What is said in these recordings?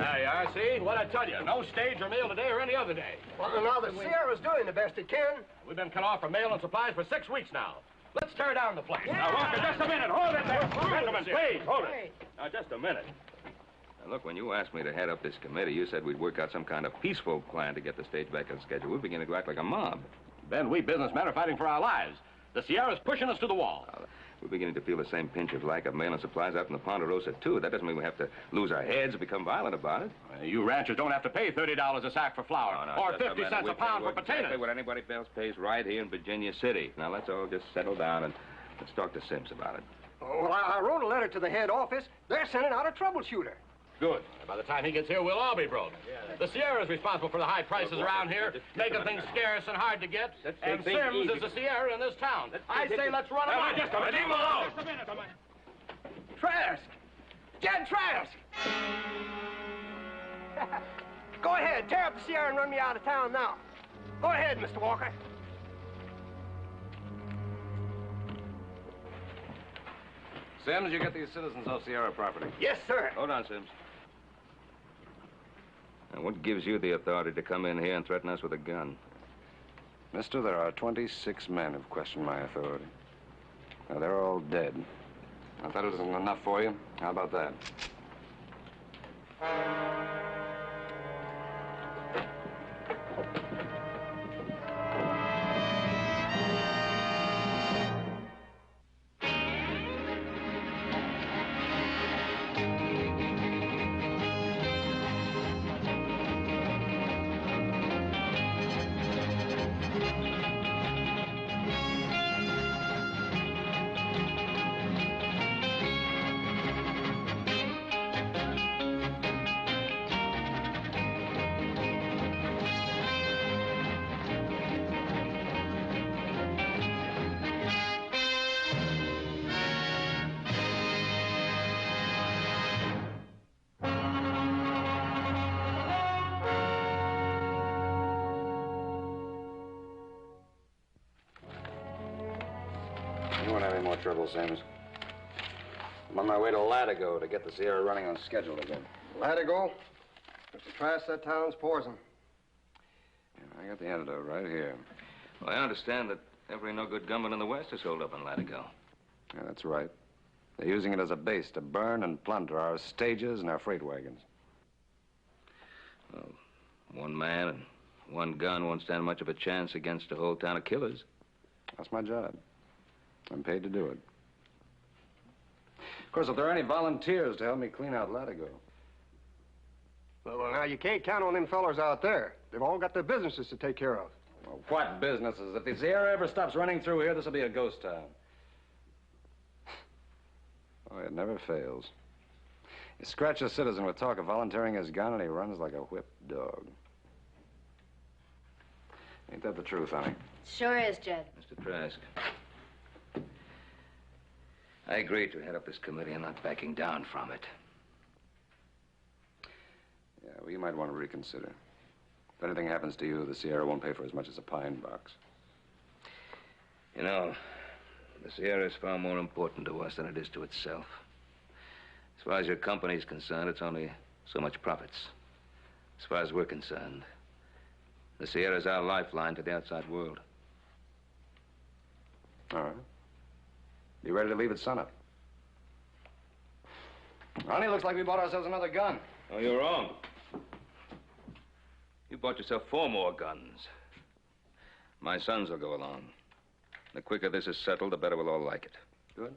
There you are, see? What'd I tell you? No stage or mail today or any other day. Well, now the Sierra's doing the best it can. We've been cut off from mail and supplies for 6 weeks now. Let's tear down the place. Yeah. Now, Walker, just a minute. Hold it there. Gentlemen, please, hold it. Now, just a minute. Now, look, when you asked me to head up this committee, you said we'd work out some kind of peaceful plan to get the stage back on schedule. We're beginning to act like a mob. Ben, we businessmen are fighting for our lives. The Sierra's pushing us to the wall. We're beginning to feel the same pinch of lack of mail and supplies out in the Ponderosa, too. That doesn't mean we have to lose our heads and become violent about it. You ranchers don't have to pay $30 a sack for flour or 50 cents a pound for potatoes. Exactly what anybody else pays right here in Virginia City. Now, let's all just settle down and let's talk to Sims about it. Oh, well, I wrote a letter to the head office. They're sending out a troubleshooter. Good. By the time he gets here, we'll all be broke. Yeah. The Sierra's responsible for the high prices around here, making things scarce and hard to get. And Sims is the Sierra in this town. I say let's run him out. Just a minute. Leave him alone. Just a minute. Trask! Jed Trask! Go ahead, tear up the Sierra and run me out of town now. Go ahead, Mr. Walker. Sims, you get these citizens off Sierra property. Yes, sir. Hold on, Sims. Now, what gives you the authority to come in here and threaten us with a gun? Mister, there are 26 men who've questioned my authority. Now, they're all dead. I thought it wasn't enough for you. How about that? You won't have any more trouble, Sims. I'm on my way to Latigo to get the Sierra running on schedule again. Latigo? Mr. Trask, that town's poison. Yeah, I got the antidote right here. Well, I understand that every no-good gunman in the West is holed up in Latigo. Yeah, that's right. They're using it as a base to burn and plunder our stages and our freight wagons. Well, one man and one gun won't stand much of a chance against a whole town of killers. That's my job. I'm paid to do it. Of course, if there are any volunteers to help me clean out Latigo. Well, now, you can't count on them fellers out there. They've all got their businesses to take care of. Well, what businesses? If the Sierra ever stops running through here, this will be a ghost town. Oh, it never fails. You scratch a citizen with talk of volunteering his gun, and he runs like a whipped dog. Ain't that the truth, honey? Sure is, Jed. Mr. Trask, I agreed to head up this committee and not backing down from it. Yeah, well, you might want to reconsider. If anything happens to you, the Sierra won't pay for as much as a pine box. You know, the Sierra is far more important to us than it is to itself. As far as your company's concerned, it's only so much profits. As far as we're concerned, the Sierra is our lifeline to the outside world. All right. You ready to leave at sunup? Ronnie, looks like we bought ourselves another gun. Oh, you're wrong. You bought yourself 4 more guns. My sons will go along. The quicker this is settled, the better we'll all like it. Good.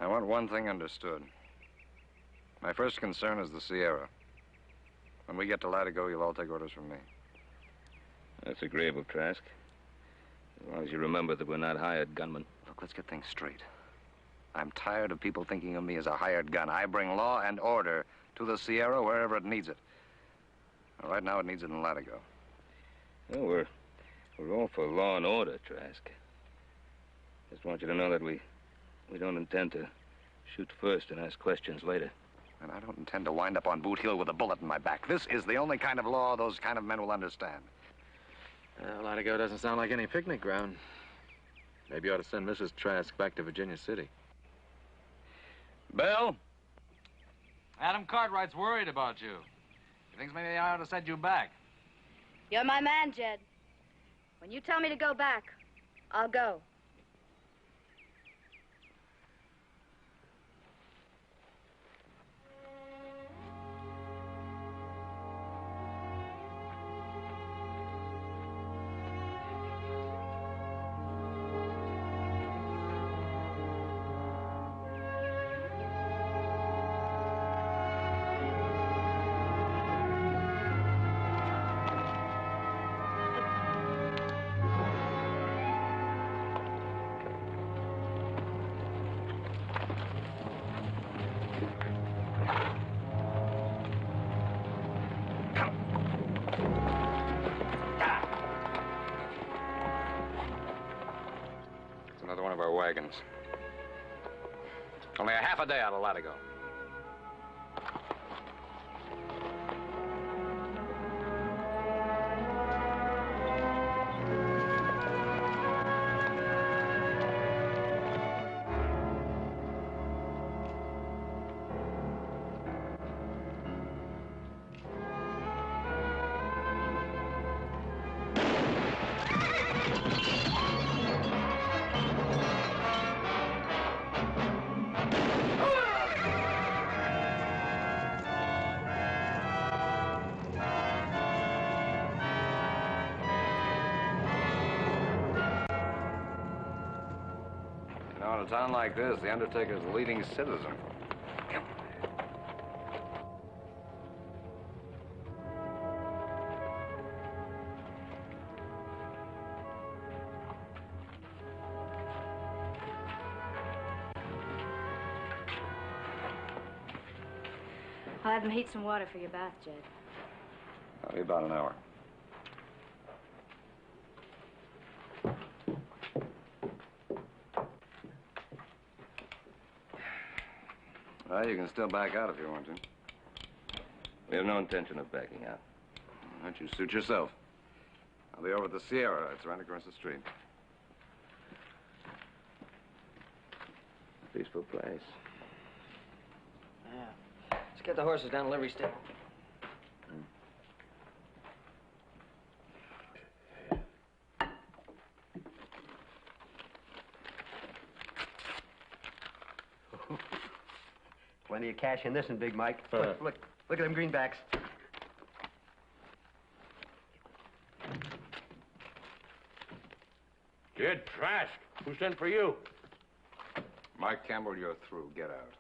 I want one thing understood. My first concern is the Sierra. When we get to Latigo, you'll all take orders from me. That's agreeable, Trask. As long as you remember that we're not hired gunmen. Look, let's get things straight. I'm tired of people thinking of me as a hired gun. I bring law and order to the Sierra wherever it needs it. Right now, it needs it in Latigo. Oh, we're all for law and order, Trask. Just want you to know that we don't intend to shoot first and ask questions later. And I don't intend to wind up on Boot Hill with a bullet in my back. This is the only kind of law those kind of men will understand. Latigo doesn't sound like any picnic ground. Maybe you ought to send Mrs. Trask back to Virginia City. Bill? Adam Cartwright's worried about you. He thinks maybe I ought to send you back. You're my man, Jed. When you tell me to go back, I'll go. Another one of our wagons. Only a half a day out of Latigo. In a town like this, the undertaker's a leading citizen. I'll have them heat some water for your bath, Jed. That'll be about an hour. Well, you can still back out if you want to. We have no intention of backing out. Why don't you suit yourself? I'll be over at the Sierra. It's right across the street. Peaceful place. Yeah. Let's get the horses down to livery stable. Plenty of cash in this one, Big Mike. Look at them greenbacks. Jed Trask, who sent for you? Mike Campbell, you're through. Get out.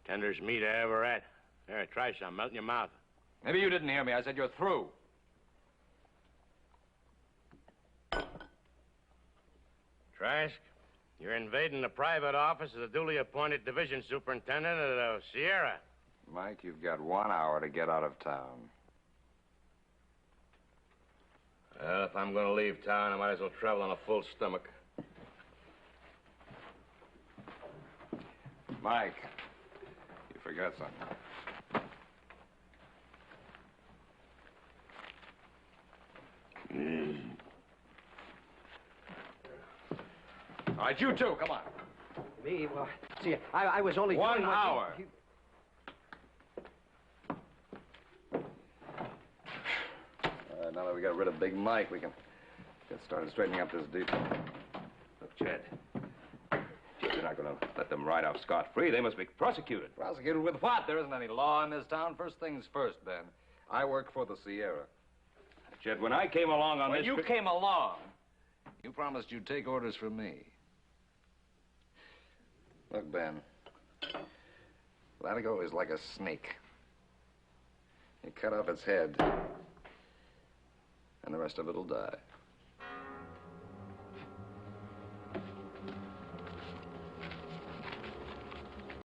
Tenderest meat I ever had. There, try some. Melt in your mouth. Maybe you didn't hear me. I said you're through. Trask, you're invading the private office of the duly appointed division superintendent of the Sierra. Mike, you've got 1 hour to get out of town. Well, if I'm going to leave town, I might as well travel on a full stomach. Mike, you forgot something. All right, you two, come on. Me? Well, see, I was only... 1 hour. Now that we got rid of Big Mike, we can get started straightening up this detail. Look, Jed. You're not going to let them ride off scot-free. They must be prosecuted. Prosecuted with what? There isn't any law in this town. First things first, Ben. I work for the Sierra. Jed, when I came along on When this... you came along, you promised you'd take orders from me. Look, Ben, Latigo is like a snake. You cut off its head, and the rest of it'll die.